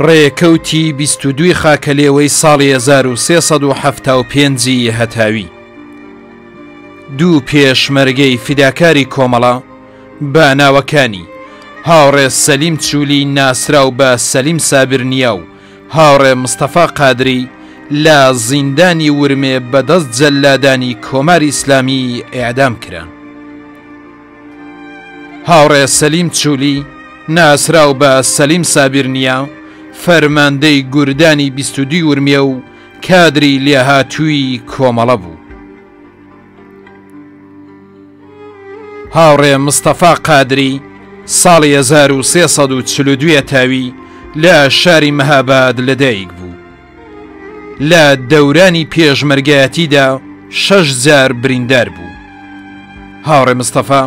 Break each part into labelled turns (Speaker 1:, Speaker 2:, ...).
Speaker 1: ڕێکەوتی 22 خاکەلێوەی ساڵی 1375 هەتاوی دوو پێشمەرگەی فیداکاری کۆمەڵە بە ناوەکانی هاوڕێ سەلیم چوولی ناسراو بە سەلیم سابرنیا و هاوڕێ مستەفا قادری لە زیندانی ورمێ بەدەست جەلادانی کۆماری ئیسلامی ئیعدام کران. هاوڕێ سەلیم چوولی ناسراو بە سەلیم سابرنیا فەرماندەی گوردانی 22 ورمێ و کادری لێهاتووی کۆمەڵە بوو. هاوڕێ مستەفا قادری ساڵی 1342 تاوی لە شاری مەهاباد لەدایک بوو. لە دەورانی پێشمەرگایەتیدا 6 جار بریندار بوو. هاوڕێ مستەفا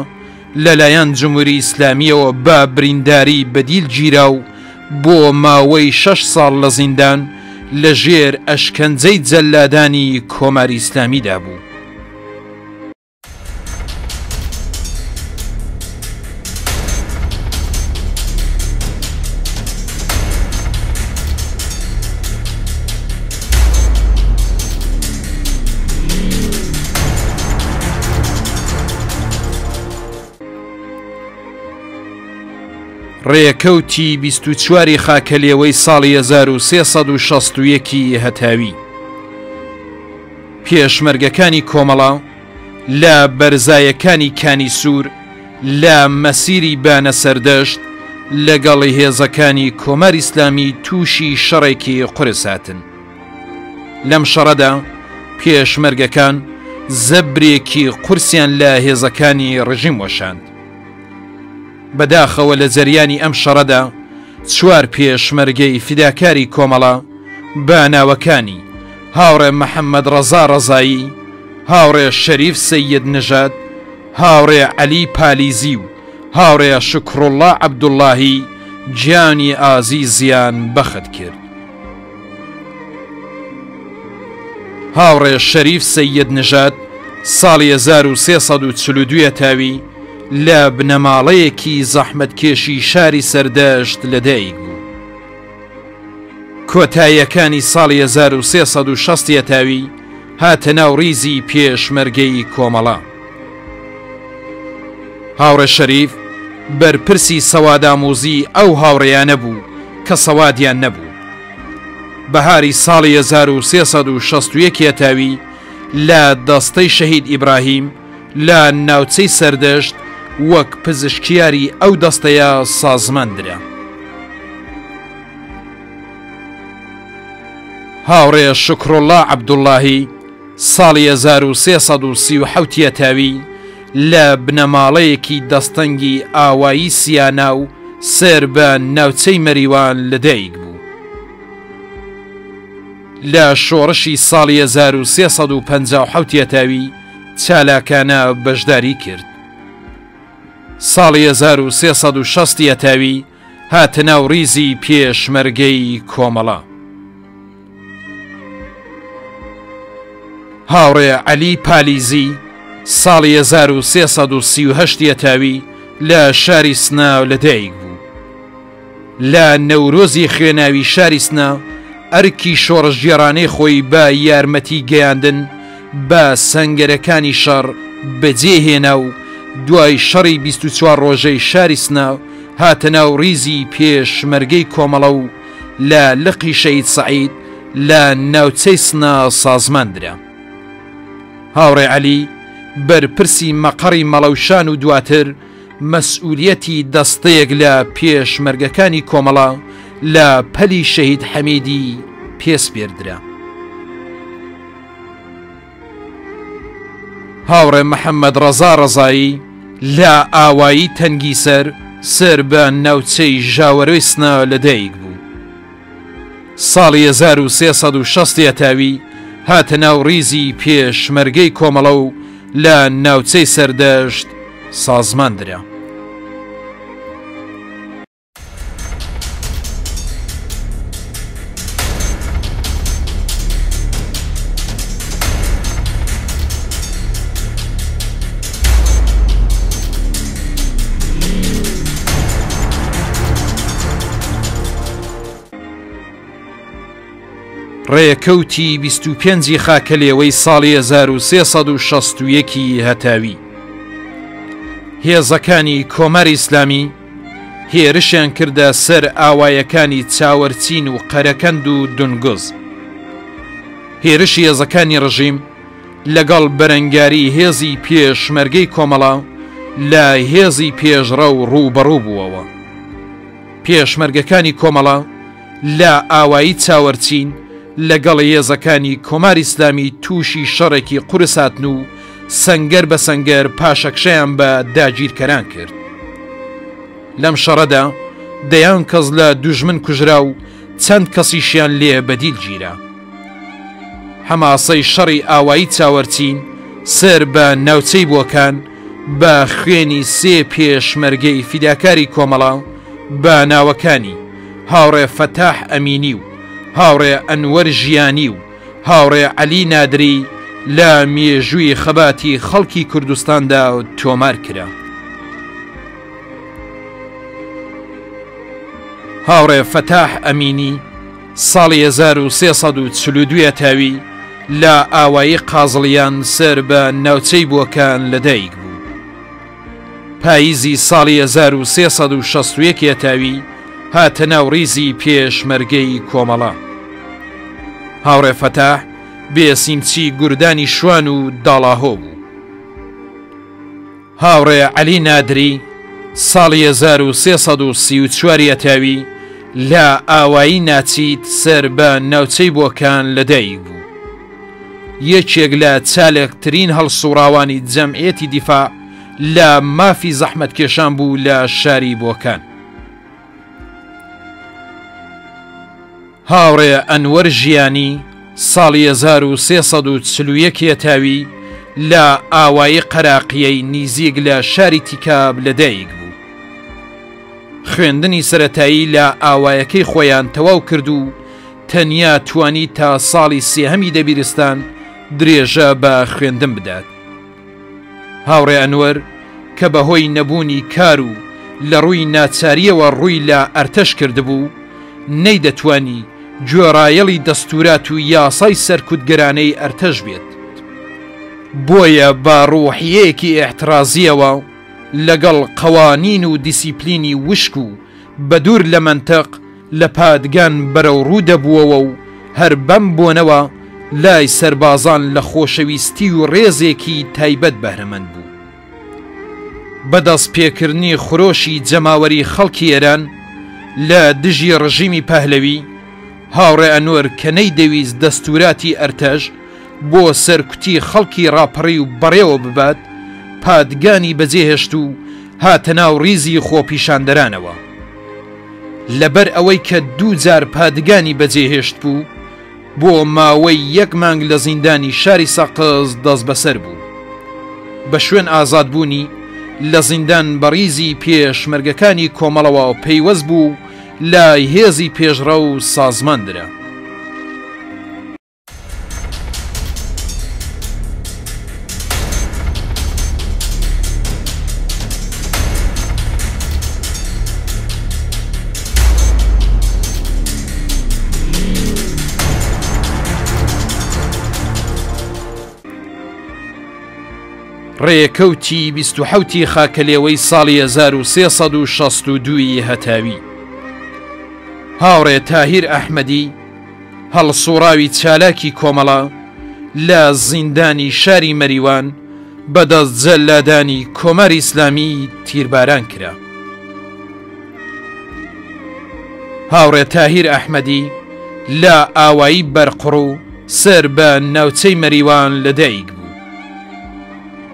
Speaker 1: لەلایەن جمهوری ئیسلامیەوە بە برینداری بەدیل گیرا و بۆ ماوەی 6 ساڵ لە زیندان لەژێر ئەشکەنجەی جەلادانی کۆماری ئیسلامیدا بوو. ڕێکەوتی 24 خاکەلێوەی ساڵی 1361 هەتاوی پێشمەرگەکانی کۆمەڵە لە بەرزایەکانی کانی سوور لە مەسیری بانە سەردەشت لەگەڵی هێزەکانی کۆماری ئیسلامی تووشی شەڕێکی قورس هاتن. لەم شەڕەدا پێشمەرگەکان زەبرێکی قورسیان لە هێزەکانی ڕژیم وەشاند. بەداخەوە لە جەریانی ئەم شەڕەدا 4 پێشمەرگەی فیداکاری کۆمەڵە بە ناوەکانی هاوڕێ محەممەد ڕەزا ڕەزایی، هاوڕێ شەریف سەید نژاد، هاوڕێ عەلی پالیزی و هاوڕێ شکڕوڵڵا عەبدوڵڵاهی گیانی ئازیزیان بەخت کرد. هاوڕێ شەریف سەید نژاد ساڵی 1342 تاوی لە بنەماڵەیەکی زەحمەتکێشی شاری سەردەشت لەدایک بوو. کۆتاییەکانی ساڵی 1360 تاوی هاتە ناو ڕیزی پێشمەرگەی کۆمەڵە. هاوڕێ شەریف بەرپرسی سەواداموزی ئەو هاوڕێیانە بوو کە سەوادیان نەبوو. بەهاری ساڵی 1361 تاوی لە دەستەی شەهید ئیبراهیم لە ناوچەی سەردەشت وەک پزیشکیاری ئەو دەستەیە سازماندرا. هاوڕێ شکڕوڵڵا عەبدوڵڵاهی ساڵی 1337 تاوی لە بنەماڵەیەکی دەستەنگی ئاوایی سیانا و سێر بە ناوچەی مەریوان لەدایک بوو. لە شۆڕشی ساڵی 1357 تاوی چالاکانە بەشداری کرد. ساڵی 1360 تاوی هاتە ناو ڕیزی پێشمەرگەی کۆمەڵە. هاوڕێ عەلی پالیزی ساڵی 1338 تاوی لە شاری سنا لەدایک بوو. لە نەورۆزی خوێناوی شاری سنا ئەرکی شۆڕژگێڕانەی خۆی بە یارمەتی گەیاندن بە سەنگەرەکانی شەڕ بەجێهێنا و دوای شەڕی 24 ڕۆژەی شاری سنا هاتە ناو ڕیزی پێشمەرگەی کۆمەڵە و لە لقی شەید سەعید لە ناوچەی سنا سازماندرا. هاوڕێ عەلی بەرپرسی مەقەڕی مەڵەوشان و دواتر مەسئولیەتی دەستەیەک لە پێشمەرگەکانی کۆمەڵە لە پەلی شەهید حەمیدی پێسپێردرا. هاوڕێ محەممەد ڕەزا ڕەزایی لە ئاوایی تەنگی سەر بە ناوچەی ژاوەرۆی سنا لەدایک بوو. ساڵی 1360 تاوی هاتە ناو ڕیزی پێشمەرگەی کۆمەڵە و لە ناوچەی سەردەشت سازماندرا. ڕێکەوتی 25 خاکەلێوەی ساڵی 1361 هەتاوی هێزەکانی کۆمەری ئیسلامی هێرشیان کردە سەر ئاوایەکانی چاوەرچین و قەرەکەند و دونگوز. هێرشی هێزەکانی ڕژیم لەگەڵ بەرەنگاری هێزی پێشمەرگەی کۆمەڵە لە هێزی پێشڕە و ڕووبەڕوو بووەوە. پێشمەرگەکانی کۆمەڵە لە ئاوایی چاوەرچین لەگەڵ هێزەکانی کۆماری ئیسلامی تووشی شەڕێکی قورس هاتن و سەنگەر بە سەنگەر پاشەکشەیان بە داگیرکەران کرد. لەم شەڕەدا دەیان کەس لە دوژمن کوژرا و چەند کەسیشیان لێ بەدیل گیرا. هەماسەی شەڕی ئاوایی چاوەرچین سەر بە ناوچەی بۆکان بە خوێنی سێ پێشمەرگەی فیداکاری کۆمەڵە بە ناوەکانی هاوڕێ فەتاح ئەمینی و هاوڕێ ئەنوەر ژیانی و هاوڕێ عەلی نادری لە مێژووی خەباتی خەڵکی کوردستاندا تۆمار کرا. هاوڕێ فەتاح ئەمینی ساڵی 1342 تاوی لە ئاوایی قازڵیان سەر بە ناوچەی بۆکان لەدایک بوو. پاییزی ساڵی 1361 تاوی هاتە ناو ڕیزی پێشمەرگەی کۆمەڵە. هاوڕێ فەتاح بێسیمچی گوردانی شوان و داڵاهۆ بوو. هاوڕێ عەلی نادری ساڵی 1334 تاوی لە ئاوایی ناچیت سەر بە ناوچەی بۆکان لەدایک بوو. یەکێک لە چالێکترین هەڵسوڕاوانی جەمعیەتی دیفاع لە مافی زەحمەتکێشان بوو لە شاری بۆکان. هاوڕێ ئەنوەر ژیانی ساڵی 1341 تاوی لە ئاوایی قەراقیەی نیزیک لە شاری تیکاب لەدایک بوو. خوێندنی سەرەتایی لە ئاوایەکەی خۆیان تەواو کرد و تەنیا توانی تا ساڵی سێهەمی دەبیرستان درێژە بە خوێندن بدات. هاوڕێ ئەنوەر کە بەهۆی نەبوونی کار و لە ڕووی ناچاریەوە ڕووی لە ئەرتەش کردبوو نەیدەتوانی گوێڕایەڵی دەستورات و یاسای سەرکوتگەرانەی ئەرتەش بێت. بۆیە بە ڕوحیەیەکی ئێحترازیەوە لەگەڵ قەوانین و دیسیپلینی وشک و بەدوور لە منتەق لە پادگان بەرەو ڕوو دەبووەوە و هەر بەم بۆنەوە لای سەربازان لە خۆشەویستی و ڕێزێکی تایبەت بەهرەمەند بوو. بەدەست پێکردنی خۆشی جەماوەری خەڵکی ئێران لە دژی ڕژیمی پەهلەوی هاوڕێ ئەنوەر کە نەیدەویست دەستوراتی ئەرتەش بۆ سەرکوتی خەڵکی ڕاپەڕی و بەڕێوە ببات پادگانی بەجێهێشت و هاتە ناو ڕیزی خۆپیشاندەرانەوە. لەبەر ئەوەی کە 2 جار پادگانی بەجێهێشت بوو بۆ ماوەی 1 مانگ لە زیندانی شاری سەقز دەست بەسەر بوو. بە شوێن ئازادبوونی لە زیندان بە ڕیزی پێشمەرگەکانی کۆمەڵەوە پەیوەست بوو لای هێزی پێشڕە و سازماندرا. ڕێکەوتی 27 خاکەلێوەی ساڵی 1362 هەتاوی هاوڕێ تاهیر ئەحمەدی هەڵسوڕاوی چالاکی کۆمەڵە لە زیندانی شاری مەریوان بەدەست جەلادانی کۆمەری ئیسلامی تیرباران کرا. هاوڕێ تاهیر ئەحمەدی لە ئاوایی بەرقڕ و سەر بە ناوچەی مەریوان لەدایک بوو.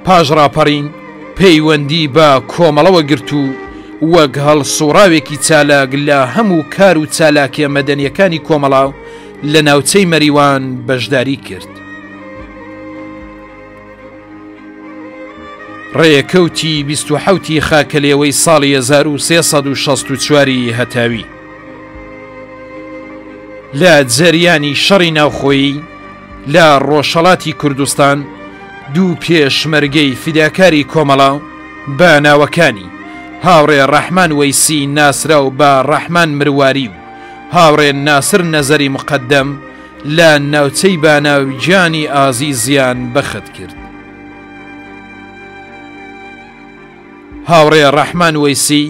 Speaker 1: پاش ڕاپەڕین پەیوەندی بە کۆمەڵەوە گرت و وەک هەڵسوڕاوێکی چالاک لە هەموو کار و چالاکیە مەدەنیەکانی کۆمەڵاو لە ناوچەی مەریوان بەشداری کرد. ڕێکەوتی 27 خاکەلێوەی ساڵی 1364 هەتاوی لە جەریانی شەڕی ناوخۆیی لە ڕۆژهەڵاتی کوردستان 2 پێشمەرگەی فیداکاری کۆمەڵە بە ناوەکانی هاوڕێ ڕەحمان وەیسی ناسرا و بە ڕەحمان مرواری و هاوڕێ ناسر نەزەری مقەدەم لە ناوچەی باناو گیانی ئازیزیان بەخت کرد. هاوڕێ ڕەحمان وەیسی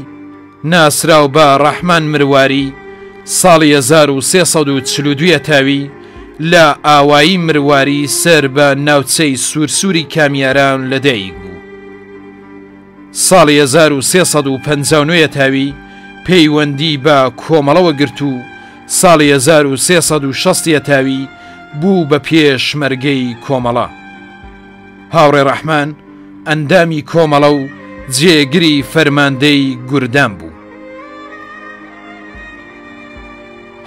Speaker 1: ناسراو بە ڕەحمان مرواری ساڵی 1342 تاوی لە ئاوایی مرواری سەر بە ناوچەی سوورسووری کامیاران لەدایک بوو. ساڵی 1359 تاوی پەیوەندی بە کۆمەڵەوە گرت و ساڵی 1360 تاوی بوو بە پێشمەرگەی کۆمەڵە. هاوڕێ ڕەحمان ئەندامی کۆمەڵە و جێگری فەرماندەی گوردان بوو.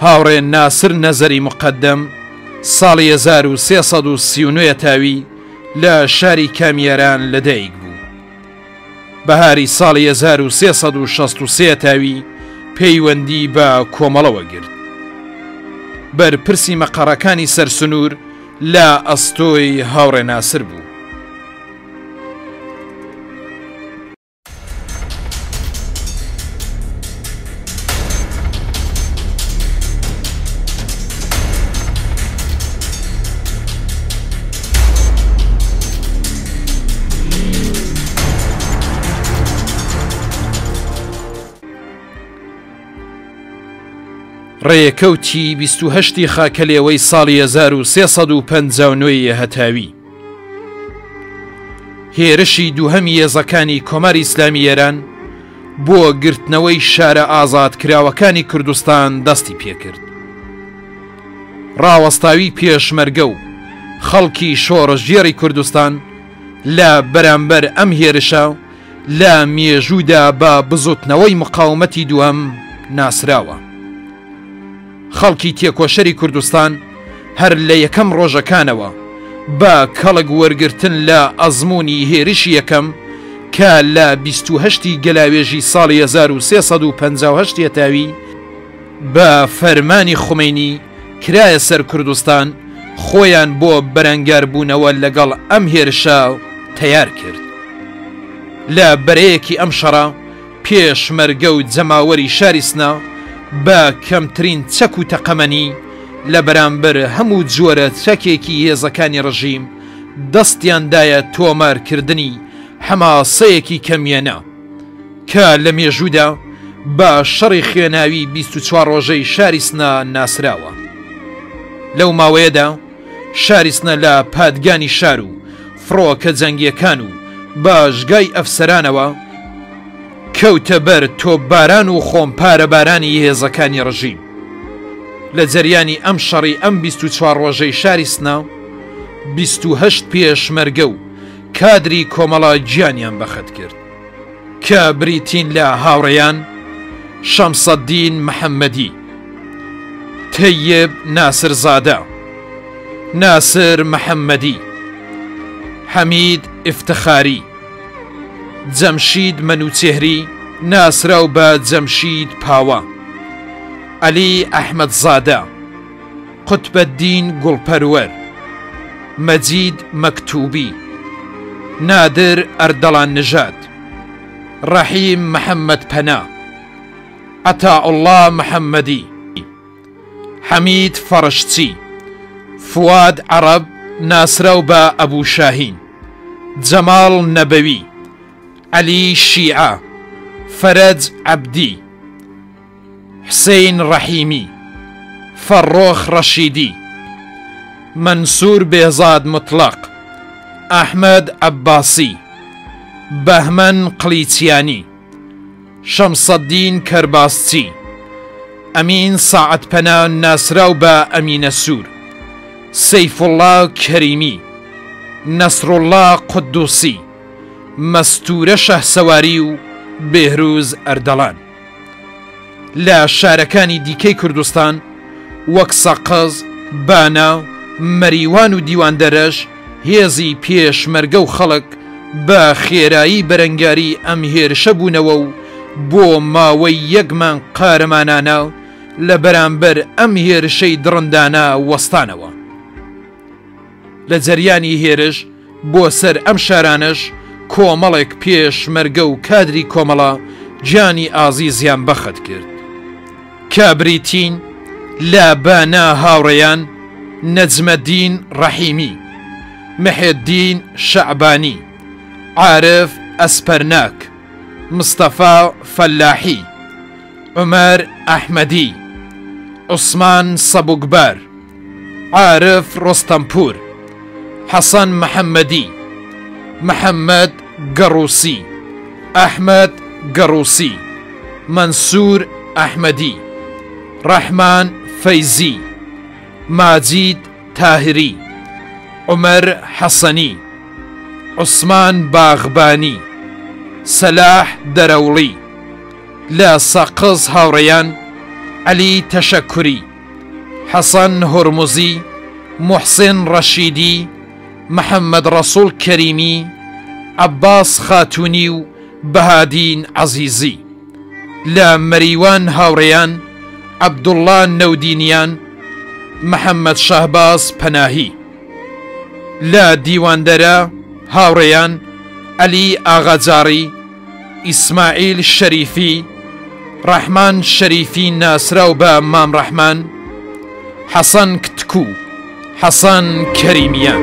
Speaker 1: هاوڕێ ناسر نەزەری مقدەم ساڵی 1339 تاوی لە شاری کامیاران لەدایک بوو. بەهاری ساڵی 1363 تاوی پەیوەندی بە کۆمەڵەوە گرت. بەرپرسی مەقەڕەکانی سەرسنوور لە ئەستۆی هاوڕێ ناسر بوو. ڕێکەوتی 28 خاکەلێوەی ساڵی 1359 هەتاوی هێرشی دووهەمی هێزەکانی کۆماری ئیسلامی ئێران بۆ گرتنەوەی شارە ئازادکراوەکانی کوردستان دەستی پێکرد. ڕاوەستاوی پێشمەرگە و خەڵکی شۆڕژێری کوردستان لە بەرامبەر ئەم هێرشە لە مێژوودا بە بزوتنەوەی مقاومەتی دووەم ناسراوە. خەڵکی تێکۆشەری کوردستان هەر لە یەکەم ڕۆژەکانەوە بە کەڵک وەرگرتن لە ئەزمموی هێرشی یەکەم کە لە 28 گەلاوێژی ساڵی 1358 تاوی بە فەرمانی خومینی کرایە سەر کوردستان خۆیان بۆ بەرەنگاربوونەوە لەگەڵ ئەم هێرشە تەیار کرد. لە بەرەیەکی ئەم شەڕە پێشمەرگە و جەماوەری شاری سنا بە کەمترین چەک و تەقەمەنی لە بەرامبەر هەموو جۆرە چەکێکی هێزەکانی ڕژیم دەستیاندایە تۆمارکردنی حەماسەیەکی کەمیانە کە لە مێژوودا بە شەڕی خوێناوی 24 ڕۆژەی شاری سنا ناسراوە. لەو ماوەیەدا شاری سنە لە پادگانی شار و فڕۆکە جەنگیەکان و باشگای ئەفسەرانەوە کەوتە بەر تۆپباران و خۆمپارەبارانی هێزەکانی ڕژیم. لە جەریانی ئەم شەڕی ئەم 24 ڕۆژەی شاری سنا 28 پێشمەرگە و کادری کۆمەڵە گیانیان بەخت کرد کە بریتین لە هاوڕێیان شەمسەدین محەممەدی، تەیب ناسرزادە، ناسر محەممەدی، حەمید ئفتخاری، جەمشید منوچێهری ناسراو بە جەمشید پاوە، عەلی ئەحمەدزادە، قوتبەدین گوڵپەروەر، مەجید مەکتوبی، نادر ئەردەڵان نژاد، ڕەحیم محەممەد پەنا، عەتاوڵڵا محەممەدی، حەمید فەڕشچی، فواد عەرەب ناسراو بە ئەبوو شاهین، جەماڵ نەبەوی، عەلی شیعە، فەرەج عەبدی، حسین ڕەحیمی، فەڕۆخ ڕەشیدی، مەنسوور بێزاد مطلق، ئەحمەد عەباسی، بەهمەن قلیچیانی، شەمسەدین کەرباسچی، ئەمین ساعەت پەنا ناسراو بە ئەمینە سوور، سەیفوڵڵا کەریمی، نەسڕوڵڵا قودوسی، مەستورە شەهسەواری و بێهروز ئەردەڵان. لە شارەکانی دیکەی کوردستان وەک سەقز، بانا، مەریوان و دیواندەرەش هێزی پێشمەرگە و خەڵک بە خێرایی بەرەنگاری ئەم هێرشە بوونەوە و بۆ ماوەی یەکمان قارەمانانە لە بەرامبەر ئەم هێرشەی دڕندانە وەستانەوە. لە جەریانی هێرش بۆ سەر ئەم شارانش کۆمەڵێک پێشمەرگە و کادری کۆمەڵە گیانی ئازیزیان بەخت کرد کە بریتین لە بانا هاوڕێیان نەجمەدین ڕەحیمی، محێددین شەعبانی، عارف ئەسپەرناک، مستەفا فەلاحی، عومەر ئەحمەدی، عوسمان سەبوکبار، عارف ڕۆستەمپور، حەسەن محەممەدی، محەممەد گەڕووسی، ئەحمەد گەڕووسی، مەنسوور ئەحمەدی، ڕەحمان فەیزی، ماجید تاهری، عومەر حەسەنی، عوسمان باغبانی، سەلاح دەرەوڵی، لە سەقز هاوڕێیان عەلی تەشەکوری، حەسەن هورموزی، موحسین ڕەشیدی، محەممەد ڕەسوول کەریمی، عەباس خاتوونی و بەهادین عەزیزی، لە مەریوان هاوڕێیان عەبدوڵڵا نەودینیان، محەممەد شەهباز پەناهی، لە دیواندەرە هاوڕێیان عەلی ئاغاجاڕی، ئیسماعیل شەریفی، ڕەحمان شەریفی ناسراو بە مام ڕەحمان، حەسەن کتکو، حەسەن کەریمیان.